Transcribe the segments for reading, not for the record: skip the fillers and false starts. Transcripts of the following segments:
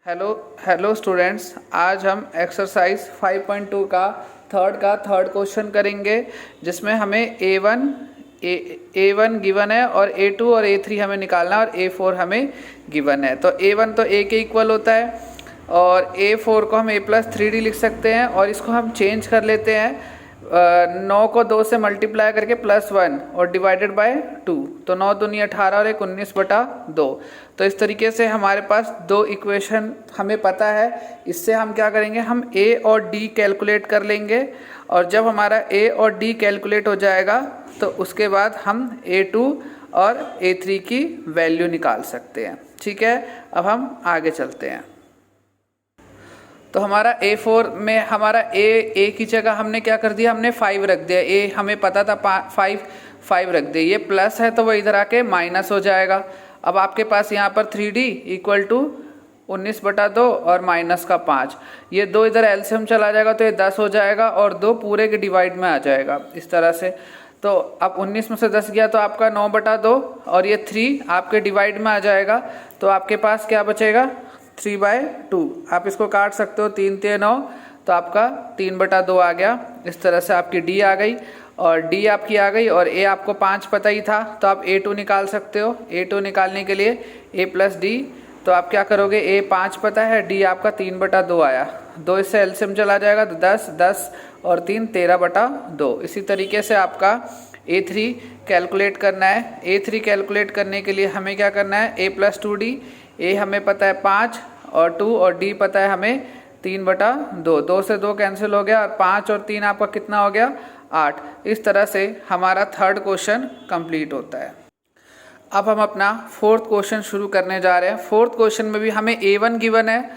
Hello hello students, आज हम exercise 5.2 का थर्ड क्वेश्चन करेंगे, जिसमें हमें ए वन गिवन है और A2 और A3 हमें निकालना है और A4 हमें गिवन है। तो A1 तो A के इक्वल होता है और A4 को हम A+3D लिख सकते हैं और इसको हम चेंज कर लेते हैं 9 को 2 से मल्टीप्लाई करके +1 और डिवाइडेड बाय 2, तो 9 दूनी 18 और 19/2। तो इस तरीके से हमारे पास दो इक्वेशन हमें पता है। इससे हम क्या करेंगे, हम A और D कैलकुलेट कर लेंगे और जब हमारा A और D कैलकुलेट हो जाएगा तो उसके बाद हम A2 और A3 की वैल्यू निकाल सकते हैं। ठीक है, अब हम आगे चलते हैं। तो हमारा A4 में हमारा A की जगह हमने क्या कर दिया, हमने 5 रख दिया। A हमें पता था 5 रख दिया। ये प्लस है तो वो इधर आके माइनस हो जाएगा। अब आपके पास यहाँ पर 3D इक्वल टू 19/2 और माइनस का 5, ये 2 इधर एलसीएम चला जाएगा तो ये 10 हो जाएगा और 2 पूरे के डिवाइड में आ जाएगा इस तरह से। तो अब 19 में से 10 गया तो आपका 9/2 और ये 3 आपके डिवाइड में आ जाएगा। तो आपके पास क्या बचेगा, 3/2। आप इसको काट सकते हो, 3 3 9, तो आपका 3/2 आ गया। इस तरह से आपकी D आ गई और D आपकी आ गई और A आपको 5 पता ही था तो आप A2 निकाल सकते हो। A2 निकालने के लिए A+D, तो आप क्या करोगे, A 5 पता है, D आपका 3/2 आया। 2 इससे एलसीएम चला जाएगा तो 10 10 और 3 13/2। इसी तरीके से आपका A3 कैलकुलेट करना है। A3 कैलकुलेट करने के लिए हमें क्या करना है, A+2D। A हमें पता है 5 और 2 और D पता है हमें 3/2। 2 से 2 कैंसिल हो गया और 5 और 3 आपका कितना हो गया, 8। इस तरह से हमारा थर्ड क्वेश्चन कंप्लीट होता है। अब हम अपना फोर्थ क्वेश्चन शुरू करने जा रहे हैं। फोर्थ क्वेश्चन में भी हमें A1 गिवन है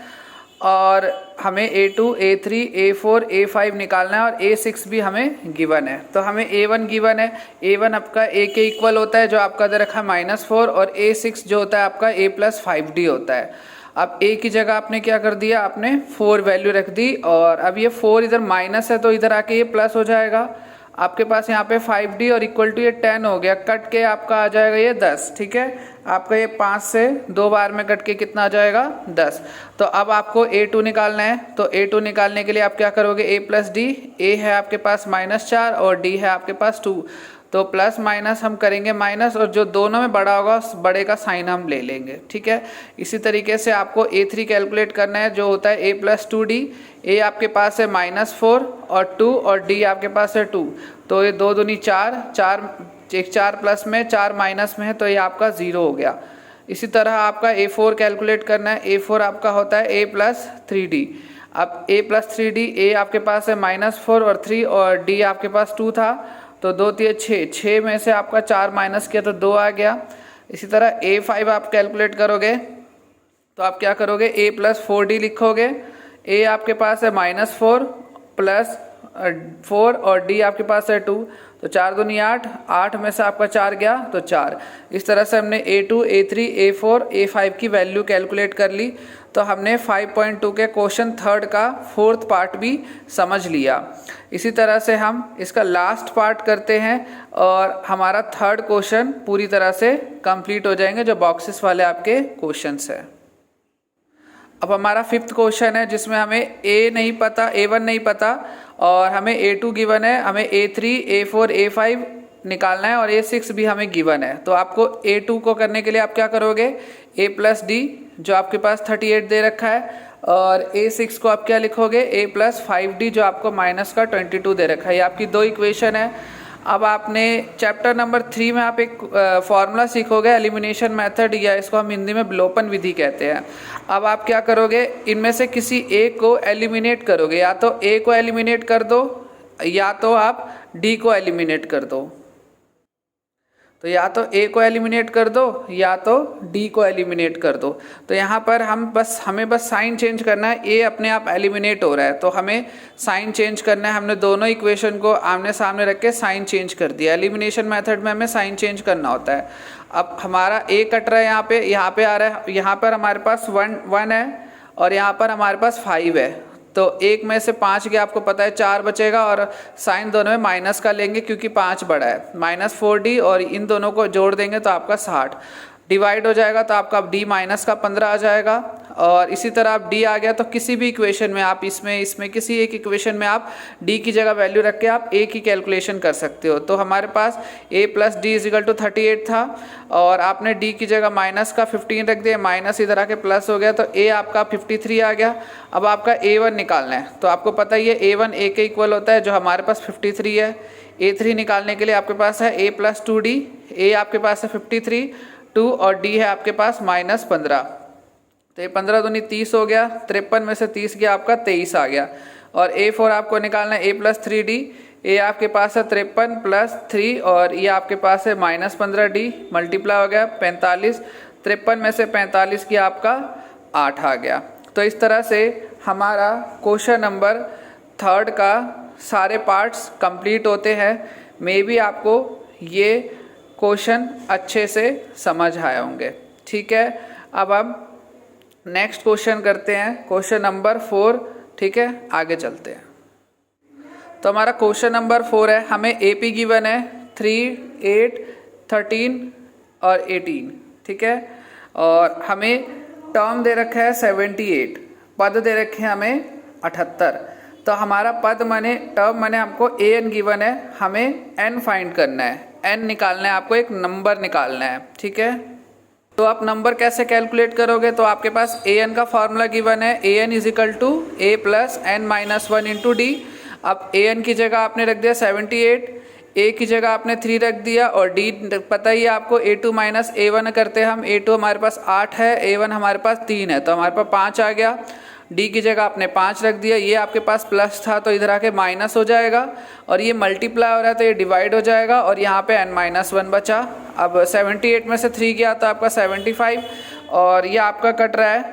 और हमें A2, A3, A4, A5 निकालना है और A6 भी हमें गिवन है। तो हमें A1 गिवन है। A1 आपका A के इक्वल होता है जो आपका दे रखा है -4 और A6 जो होता है आपका A+5D होता है। अब A की जगह आपने क्या कर दिया, आपने 4 वैल्यू रख दी और अब ये 4 इधर माइनस है तो इधर आके ये प्लस हो जाएगा। आपके पास यहाँ पे 5D और इक्वल टू ये 10 हो गया, कट के आपका आ जाएगा ये 10। ठीक है, आपका ये 5 से 2 बार में कट के कितना आ जाएगा, 10। तो अब आपको A2 निकालना है। तो A2 निकालने के लिए आप क्या करोगे, A+D। A है आपके पास -4 और D है आपके पास 2, तो प्लस माइनस हम करेंगे माइनस और जो दोनों में बड़ा होगा उस बड़े का साइन हम ले लेंगे। ठीक है, इसी तरीके से आपको A3 कैलकुलेट करना है जो होता है A+2D। A आपके पास है -4 और 2 और D आपके पास है 2, तो ये 2 दूनी 4, 4 प्लस में 4 माइनस में है तो ये आपका 0 हो गया। इसी तरह आपका A4 कैलकुलेट करना है। A4 आपका होता है A+3D। अब A+3D, A आपके पास है -4 और 3 और D आपके पास 2 था, तो 2 3 6, 6 में से आपका 4 माइनस किया तो 2 आ गया। इसी तरह A5 आप कैलकुलेट करोगे तो आप क्या करोगे, A+4D लिखोगे। A आपके पास है -4 प्लस 4 और D आपके पास है 2, तो 4 दूनी 8, 8 में से आपका 4 गया तो 4। इस तरह से हमने A2, A3, A4, A5 की वैल्यू कैलकुलेट कर ली। तो हमने 5.2 के क्वेश्चन थर्ड का फोर्थ पार्ट भी समझ लिया। इसी तरह से हम इसका लास्ट पार्ट करते हैं और हमारा थर्ड क्वेश्चन पूरी तरह से कंप्लीट हो जाएंगे, जो बॉक्सेस वाले आपके क्वेश्चंस हैं। अब हमारा फिफ्थ क्वेश्चन है जिसमें हमें A नहीं पता, A1 नहीं पता और हमें A2 गिवन है, हमें A3, A4, A5 निकालना है और A6 भी हमें गिवन है। तो आपको A2 को करने के लिए आप क्या करोगे, A+D जो आपके पास 38 दे रखा है और A6 को आप क्या लिखोगे, A+5D जो आपको माइनस का 22 दे रखा है। ये आपकी दो इक्वेशन है। अब आपने चैप्टर नंबर 3 में आप एक फॉर्मूला सीखोगे, एलिमिनेशन मेथड, या इसको हम हिंदी में विलोपन विधि कहते हैं। अब आप क्या करोगे, इनमें से किसी एक को एलिमिनेट करोगे, या तो A को एलिमिनेट कर दो या तो आप D को एलिमिनेट कर दो। तो या तो A को एलिमिनेट कर दो या तो D को एलिमिनेट कर दो। तो यहाँ पर हमें बस साइन चेंज करना है। A अपने आप एलिमिनेट हो रहा है तो हमें साइन चेंज करना है। हमने दोनों इक्वेशन को आमने सामने रख के साइन चेंज कर दिया। एलिमिनेशन मेथड में हमें साइन चेंज करना होता है। अब हमारा A कट रहा है, यहाँ पे आ रहा है, यहाँ पर हमारे पास 1 है और यहाँ पर हमारे पास 5 है। तो 1 में से 5 गया, आपको पता है 4 बचेगा और साइन दोनों में माइनस का लेंगे क्योंकि 5 बड़ा है। -4D और इन दोनों को जोड़ देंगे तो आपका 60 डिवाइड हो जाएगा तो आपका D- का 15 आ जाएगा और इसी तरह आप डी आ गया तो किसी भी इक्वेशन में आप इसमें किसी एक इक्वेशन में आप डी की जगह वैल्यू रख के आप ए की कैलकुलेशन कर सकते हो। तो हमारे पास a plus d is equal to 38 था और आपने डी की जगह माइनस का 15 रख दिया, माइनस इधर आके प्लस हो गया तो a आपका 53 आ गया। अब आपका a1 निकालना है तो आपको पता ही है a1 a के इक्वल होता है जो हमारे पास 53 है। a3 निकालने के लिए आपके पास है a प्लस 2d, a आपके पास है 53, 2 और d है आपके पास -15। तो ये 15 दूनी 30 हो गया, 53 में से 30 गया आपका 23 आ गया। और a4 आपको निकालना है a प्लस 3d, a आपके पास है 53 प्लस 3 और ये आपके पास है -15d, मल्टीप्लाई हो गया 45, 53 में से 45 किया आपका 8 आ गया। तो इस तरह से हमारा क्वेश्चन नंबर 3 का सारे पार्ट्स कंप्लीट होते हैं। मे बी आपको ये क्वेश्चन अच्छे से समझ आए होंगे। ठीक है, अब हम नेक्स्ट क्वेश्चन करते हैं, क्वेश्चन नंबर 4। ठीक है, आगे चलते हैं। तो हमारा क्वेश्चन नंबर 4 है, हमें AP गिवन है 3, 8, 13 और 18। ठीक है, और हमें टर्म दे रखा है 78, पद दे रखे हैं हमें 78। तो हमारा पद माने टर्म माने हमको an गिवन है, हमें n फाइंड करना है, n निकालना है, आपको एक नंबर निकालना है। ठीक है, तो आप नंबर कैसे कैलकुलेट करोगे? तो आपके पास an का फॉर्मूला गिवन है, an is equal to a plus n minus 1 into d. अब an की जगह आपने रख दिया 78, a की जगह आपने 3 रख दिया और d पता ही है आपको a2 माइनस a1 करते हैं हम। a2 हमारे पास 8 है, a1 हमारे पास 3 है तो हमारे पास 5 आ गया। d की जगह आपने 5 रख दिया, ये आपके पास प्लस था तो इधर आके माइनस हो जाएगा और ये मल्टीप्लाई हो रहा है तो ये डिवाइड हो जाएगा और यहाँ पे n-1 बचा। अब 78 में से 3 गया तो आपका 75 और ये आपका कट रहा है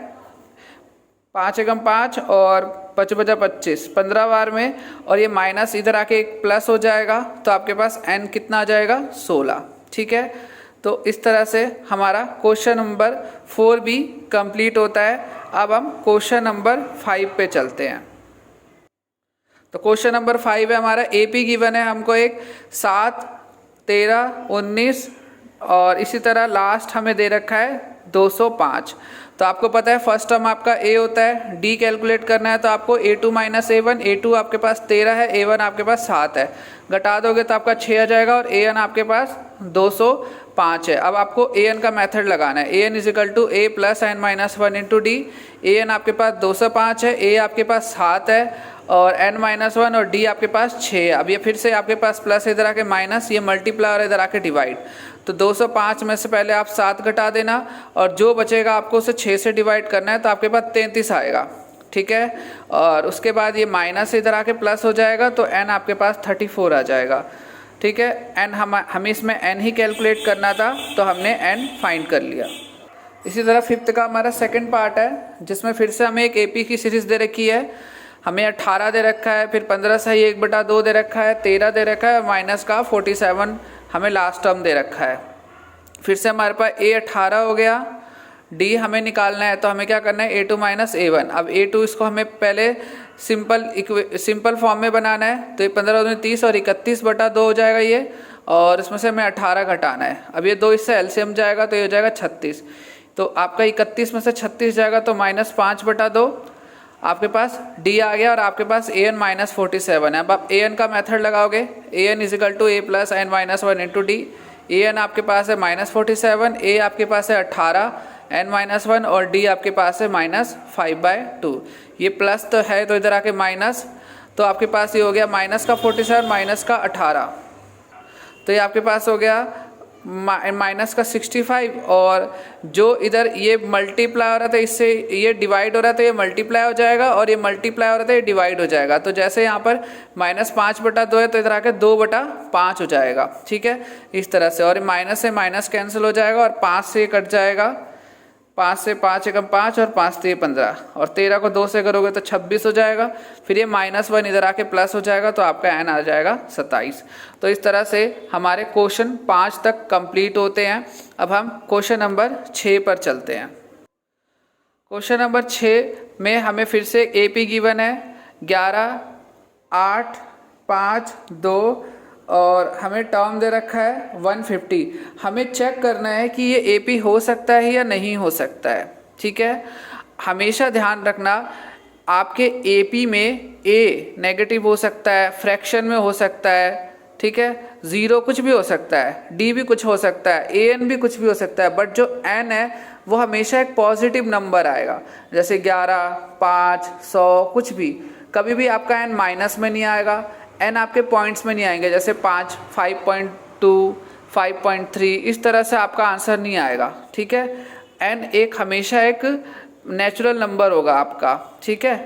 5 एकम 5 और 5 बजा 25, 15 बार में, और ये माइनस इधर आके एक प्लस हो जाएगा तो आपके पास n कितना आ जाएगा 16। ठीक है, तो इस तरह से हमारा क्वेश्चन नंबर 4 भी कंप्लीट होता है। अब हम क्वेश्चन नंबर 5 पे चलते हैं। तो क्वेश्चन नंबर 5 है हमारा, AP गिवन है हमको एक 7, 13, 19 और इसी तरह लास्ट हमें दे रखा है 205। तो आपको पता है फर्स्ट टर्म आपका a होता है, d कैलकुलेट करना है तो आपको a2 माइनस a1, a2 आपके पास 13 है, a1 आपके पास 7 है, घटा दोगे तो आपका 6 आ जाएगा और an आपके पास 205 है। अब आपको an का मेथड लगाना है, an is equal to a plus n minus 1 into d. an आपके पास 205 है, a आपके पास 7 है और n-1 और d आपके पास 6 है। अब ये फिर से आपके पास प्लस इधर आके माइनस, ये मल्टीप्लाई और इधर आके डिवाइड। तो 205 में से पहले आप 7 घटा देना और जो बचेगा आपको उसे 6 से डिवाइड करना है तो आपके पास 33 आएगा। ठीक है, और उसके बाद ये माइनस इधर आके प्लस हो जाएगा तो n आपके पास 34 आ जाएगा। ठीक है, n हमें इसमें n ही कैलकुलेट करना था तो हमने n फाइंड कर लिया। इसी तरह 5th का हमारा सेकंड पार्ट है जिसमें फिर से हमें एक AP की सीरीज़ दे रखी है, हमें 18 दे रखा है, फिर 15 सही 1/2 दे रखा है, 13 दे रखा है, माइनस का 47 हमें लास्ट टर्म दे रखा है। फिर से हमारे पास a 18 हो गया, d हमें निकालना है तो हमें क्या करना है a2 माइनस a1। अब a2 इसको हमें पहले सिंपल फॉर्म में बनाना है तो ये 15 दूनी 30 और 31/2 हो जाएगा ये, और इसमें से हमें 18 घटाना है। अब ये 2 इससे एलसीएम जाएगा तो ये हो जाएगा 36। तो आपका 31 में से 36 जाएगा तो -5/2 आपके पास d आ गया और आपके पास an माइनस 47 है। अब आप an का मेथड लगाओगे, an is equal to a plus n-1 into d. an आपके पास है -47, a आपके पास है 18, n-1 और d आपके पास है -5/2। ये प्लस तो है तो इधर आके माइनस, तो आपके पास ये हो गया माइनस का 47 माइनस का 18, तो ये आपके पास हो गया माइनस का 65 और जो इधर ये मल्टीप्लाई हो रहा था इससे ये डिवाइड हो रहा था, ये मल्टीप्लाई हो जाएगा और ये मल्टीप्लाई हो रहा था ये डिवाइड हो जाएगा। तो जैसे यहाँ पर -5/2 है तो इधर आके 2/5 हो जाएगा। ठीक है, इस तरह से, और माइनस से माइनस कैंसिल हो जाएगा और 5 से कट जाएगा, 5 से 5 एकम 5 और 5 से 15 और 13 को 2 से करोगे तो 26 हो जाएगा। फिर ये -1 इधर आके प्लस हो जाएगा तो आपका n आ जाएगा 27। तो इस तरह से हमारे क्वेश्चन 5 तक कंप्लीट होते हैं। अब हम क्वेश्चन नंबर 6 पर चलते हैं। क्वेश्चन नंबर 6 में हमें फिर से AP गिवन है 11, 8, 5, 2 और हमें टर्म दे रखा है 150। हमें चेक करना है कि ये AP हो सकता है या नहीं हो सकता है। ठीक है, हमेशा ध्यान रखना आपके AP में A नेगेटिव हो सकता है, फ्रैक्शन में हो सकता है, ठीक है, 0 कुछ भी हो सकता है, D भी कुछ हो सकता है, AN भी कुछ भी हो सकता है, बट जो N है वो हमेशा एक पॉजिटिव नंबर आएगा। जैसे 11, 5, 100 कुछ भी, कभी भी आपका N माइनस में नहीं आएगा, N आपके पॉइंट्स में नहीं आएंगे। जैसे 5, 5.2, 5.3 इस तरह से आपका आंसर नहीं आएगा, ठीक है। N एक हमेशा एक नेचुरल नंबर होगा आपका, ठीक है।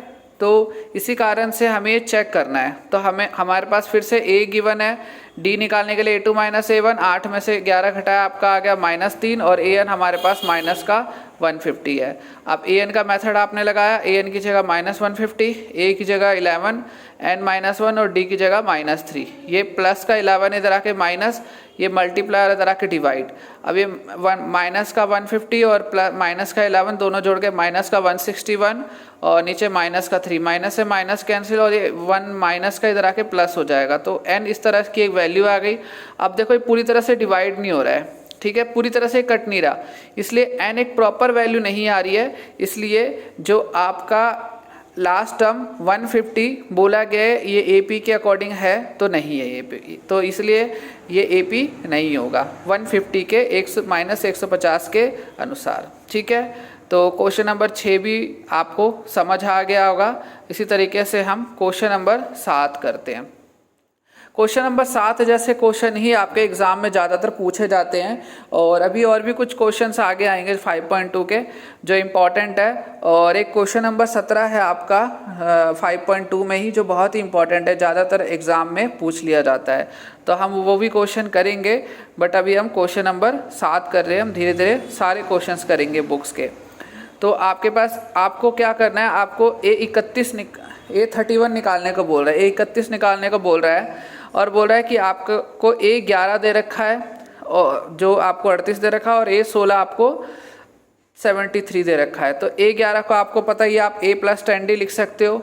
तो इसी कारण से हमें ये चेक करना है। तो हमारे पास फिर से A गिवन है, D निकालने के लिए A2 - A1, 8 में से 11 घटाया आपका आ गया -3 और AN हमारे पास माइनस का 150 है। अब AN का मेथड आपने लगाया, AN की जगह -150, A की जगह 11, N -1 और D की जगह -3। ये प्लस का 11 इधर आके माइनस, ये मल्टीप्लायर इधर आके डिवाइड। अब ये माइनस का 150 और प्लस माइनस का 11 दोनों जोड़ के माइनस का 161 और नीचे माइनस का 3, माइनस से माइनस कैंसिल और ये 1 माइनस का इधर आके प्लस हो जाएगा। तो N इस तरह की एक वैल्यू आ गई। अब देखो ये पूरी तरह से डिवाइड नहीं हो रहा है, ठीक है, पूरी तरह से कट नहीं रहा, इसलिए N एक प्रॉपर वैल्यू नहीं आ रही है। इसलिए जो आपका लास्ट टर्म 150 बोला गया है ये AP के अकॉर्डिंग है तो नहीं है AP, तो इसलिए ये AP नहीं होगा 150 के -150 के अनुसार, ठीक है। तो क्वेश्चन नंबर 6 भी आपको समझ आ गया होगा। इसी तरीके से हम क्वेश्चन नंबर 7 करते हैं। क्वेश्चन नंबर 7 जैसे क्वेश्चन ही आपके एग्जाम में ज़्यादातर पूछे जाते हैं और अभी और भी कुछ क्वेश्चंस आगे आएंगे 5.2 के जो इम्पॉर्टेंट है। और एक क्वेश्चन नंबर 17 है आपका 5.2 में ही जो बहुत ही इम्पॉर्टेंट है, ज़्यादातर एग्जाम में पूछ लिया जाता है, तो हम वो भी क्वेश्चन करेंगे। बट अभी हम क्वेश्चन नंबर 7 कर रहे हैं, हम धीरे धीरे सारे क्वेश्चंस करेंगे बुक्स के। तो आपके पास आपको क्या करना है, आपको A31 निकालने को बोल रहा है, A31 निकालने को बोल रहा है और बोल रहा है कि आपको A11 दे रखा है और जो आपको 38 दे रखा है और A16 आपको 73 दे रखा है। तो A11 को आपको पता ही, आप A + 10D लिख सकते हो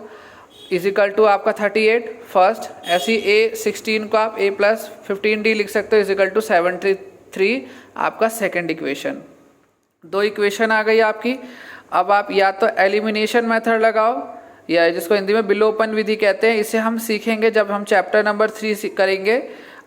इजिकल टू आपका 38 फर्स्ट। ऐसी A16 को आप A + 15D लिख सकते हो इजिकल टू 73 आपका सेकेंड इक्वेशन। 2 इक्वेशन आ गई आपकी। अब आप या तो एलिमिनेशन मेथड लगाओ या जिसको हिंदी में विलोपन विधि कहते हैं, इसे हम सीखेंगे जब हम चैप्टर नंबर 3 करेंगे।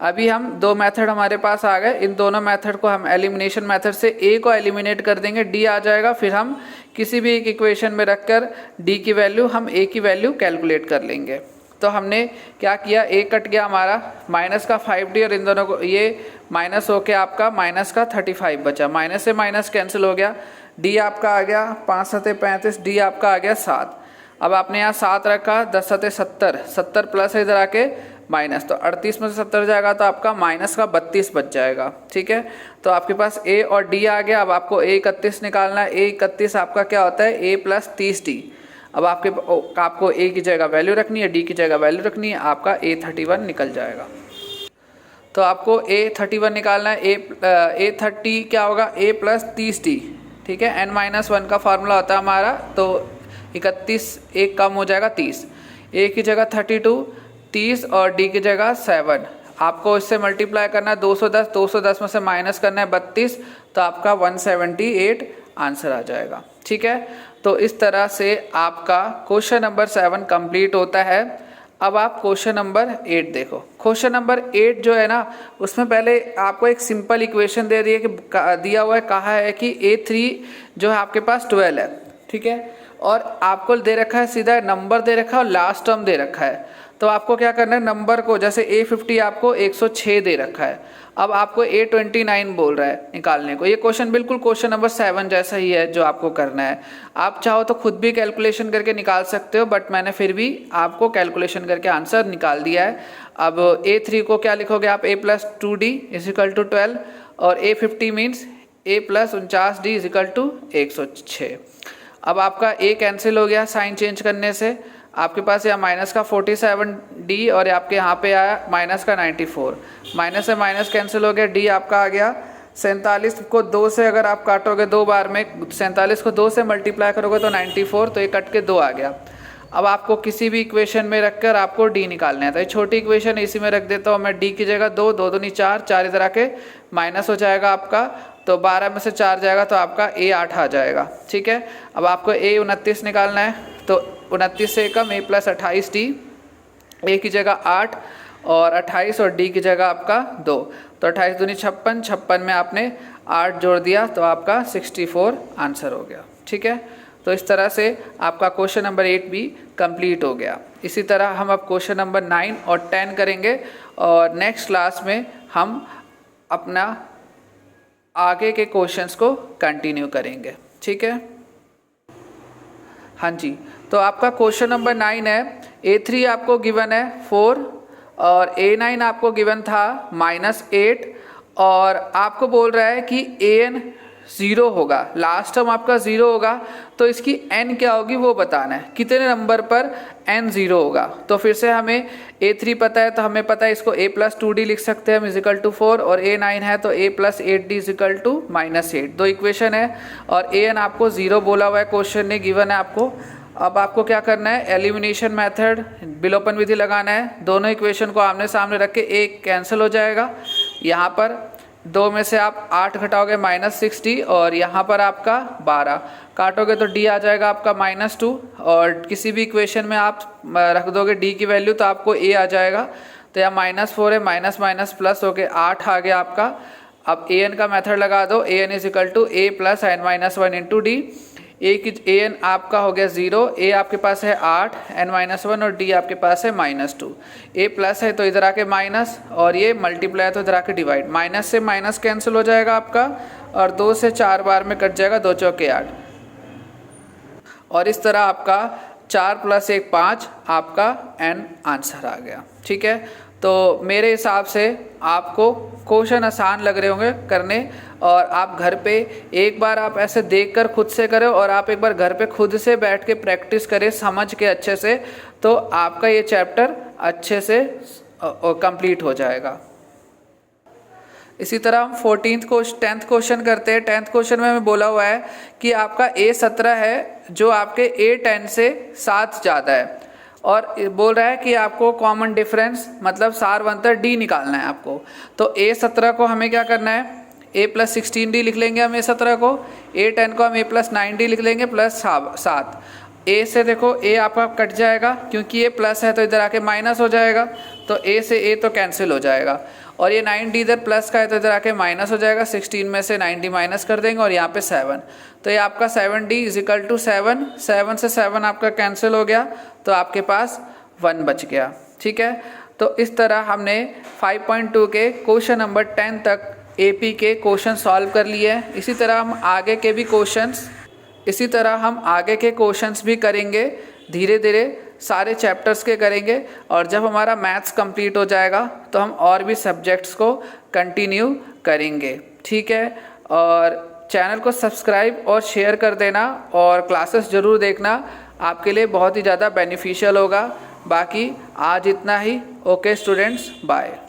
अभी हम 2 मेथड हमारे पास आ गए, इन दोनों मेथड को हम एलिमिनेशन मेथड से A को एलिमिनेट कर देंगे, D आ जाएगा, फिर हम किसी भी एक इक्वेशन में रखकर D की वैल्यू हम A की वैल्यू कैलकुलेट कर लेंगे। तो हमने क्या किया, A कट गया हमारा माइनस का 5D और इन दोनों को ये माइनस होके आपका माइनस का 35 बचा, माइनस से माइनस कैंसिल हो गया, D आपका आ गया 5 × 7 = 35, D आपका आ गया 7। अब आपने यहाँ 7 रखा, 10 × 7 = 70, 70 प्लस है इधर आके माइनस, तो 38 में से 70 जाएगा तो आपका माइनस का 32 बच जाएगा, ठीक है। तो आपके पास A और D आ गया। अब आपको A31 निकालना है। A31 आपका क्या होता है, A + 30D। अब आपको A की जगह वैल्यू रखनी है, D की जगह वैल्यू रखनी है, आपका A31 निकल जाएगा। तो आपको A31 निकालना है। A30 क्या होगा, A + 30D, ठीक है। N-1 का फार्मूला होता है हमारा, तो 31 1 कम हो जाएगा 30, A की जगह 32, 30 और D की जगह 7। आपको इससे मल्टीप्लाई करना है 210 में से माइनस करना है 32, तो आपका 178 आंसर आ जाएगा, ठीक है। तो इस तरह से आपका क्वेश्चन नंबर 7 कंप्लीट होता है। अब आप क्वेश्चन नंबर 8 देखो। क्वेश्चन नंबर 8 जो है ना, उसमें पहले आपको एक सिंपल इक्वेशन दे दिया हुआ है, कहा है कि A3 जो है आपके पास 12 है, ठीक है, और आपको दे रखा है सीधा नंबर दे रखा है और लास्ट टर्म दे रखा है। तो आपको क्या करना है, नंबर को, जैसे A50 आपको 106 दे रखा है, अब आपको A29 बोल रहा है निकालने को। ये क्वेश्चन बिल्कुल क्वेश्चन नंबर 7 जैसा ही है जो आपको करना है। आप चाहो तो खुद भी कैलकुलेशन करके निकाल सकते हो, बट मैंने फिर भी आपको कैलकुलेशन करके आंसर निकाल दिया है। अब A3 को क्या लिखोगे आप, A + 2D = 12 और A50 मीन्स A + 49D = 106। अब आपका A कैंसिल हो गया साइन चेंज करने से, आपके पास यहाँ माइनस का 47D और आपके यहाँ पे आया माइनस का 94, माइनस से माइनस कैंसिल हो गया, D आपका आ गया 47 को 2 से अगर आप काटोगे 2 बार में, 47 को 2 से मल्टीप्लाई करोगे तो 94, तो ये कट के 2 आ गया। अब आपको किसी भी इक्वेशन में रखकर आपको D निकालना है, तो ये छोटी इक्वेशन इसी में रख देता हूँ मैं, D की जगह 2, 2 दूनी 4, 4 इधर आके माइनस हो जाएगा आपका, तो 12 में से 4 जाएगा तो आपका A 8 आ जाएगा। ठीक है, अब आपको A 29 निकालना है, तो 29 से कम A + 28D, A की जगह 8 और 28 और D की जगह आपका 2, तो 28 दूनी 56, 56 में आपने 8 जोड़ दिया तो आपका 64 आंसर हो गया। ठीक है, तो इस तरह से आपका क्वेश्चन नंबर 8 भी कंप्लीट हो गया। इसी तरह हम अब क्वेश्चन नंबर 9 और 10 करेंगे और नेक्स्ट क्लास में हम अपना आगे के क्वेश्चंस को कंटिन्यू करेंगे। ठीक है, हाँ जी, तो आपका क्वेश्चन नंबर 9 है, A3 आपको गिवन है 4 और A9 आपको गिवन था -8 और आपको बोल रहा है कि AN 0 होगा, लास्ट टर्म आपका 0 होगा, तो इसकी n क्या होगी वो बताना है, कितने नंबर पर n 0 होगा। तो फिर से हमें A3 पता है तो हमें पता है इसको A + 2D लिख सकते हैं हम इजिकल टू 4, और A9 है तो A + 8D इजिकल टू -8, दो इक्वेशन है और AN आपको 0 बोला हुआ है, क्वेश्चन ने गिवन है आपको। अब आपको क्या करना है, एलिमिनेशन मेथड विलोपन विधि लगाना है, दोनों इक्वेशन को आमने सामने रख के एक कैंसिल हो जाएगा, यहाँ पर 2 में से आप 8 घटाओगे -6D और यहाँ पर आपका 12 काटोगे तो D आ जाएगा आपका -2 और किसी भी इक्वेशन में आप रख दोगे D की वैल्यू तो आपको A आ जाएगा, तो यहाँ -4 है, माइनस माइनस प्लस हो गए 8 आ गया आपका। अब AN का मेथड लगा दो, AN is equal to A + n-1 into D, AN आपका हो गया 0, A आपके पास है 8, n-1 और D आपके पास है -2, A प्लस है तो इधर आके माइनस और ये मल्टीप्लाई है तो इधर आके डिवाइड, माइनस से माइनस कैंसिल हो जाएगा आपका और 2 से 4 बार में कट जाएगा, 2 चौके 8 और इस तरह आपका 4 + 1 5 आपका n आंसर आ गया। ठीक है, तो मेरे हिसाब से आपको क्वेश्चन आसान लग रहे होंगे करने और आप घर पे एक बार आप ऐसे देखकर खुद से करें और आप एक बार घर पे खुद से बैठ के प्रैक्टिस करें समझ के अच्छे से, तो आपका ये चैप्टर अच्छे से कंप्लीट हो जाएगा। इसी तरह हम 10th क्वेश्चन करते हैं। 10th क्वेश्चन में हमें बोला हुआ है कि आपका A17 है जो आपके A10 से 7 ज़्यादा है और बोल रहा है कि आपको कॉमन डिफरेंस मतलब सारवंतर D निकालना है आपको। तो A17 को हमें क्या करना है, A + 16D लिख लेंगे हम A17 को, A10 को हम A + 9D लिख लेंगे प्लस 7। A से देखो A आपका कट जाएगा क्योंकि ये प्लस है तो इधर आके माइनस हो जाएगा, तो A से A तो कैंसिल हो जाएगा और ये 9D इधर प्लस का है तो इधर आके माइनस हो जाएगा, 16 में से 9D माइनस कर देंगे और यहाँ पे 7, तो ये आपका 7D इजिकल टू 7, 7 से 7 आपका कैंसिल हो गया तो आपके पास 1 बच गया। ठीक है, तो इस तरह हमने 5.2 के क्वेश्चन नंबर 10 तक AP के क्वेश्चन सॉल्व कर लिए हैं। इसी तरह हम आगे के क्वेश्चंस भी करेंगे, धीरे धीरे सारे चैप्टर्स के करेंगे और जब हमारा मैथ्स कंप्लीट हो जाएगा तो हम और भी सब्जेक्ट्स को कंटिन्यू करेंगे। ठीक है, और चैनल को सब्सक्राइब और शेयर कर देना और क्लासेस ज़रूर देखना, आपके लिए बहुत ही ज़्यादा बेनिफिशियल होगा। बाकी आज इतना ही। Okay students, bye.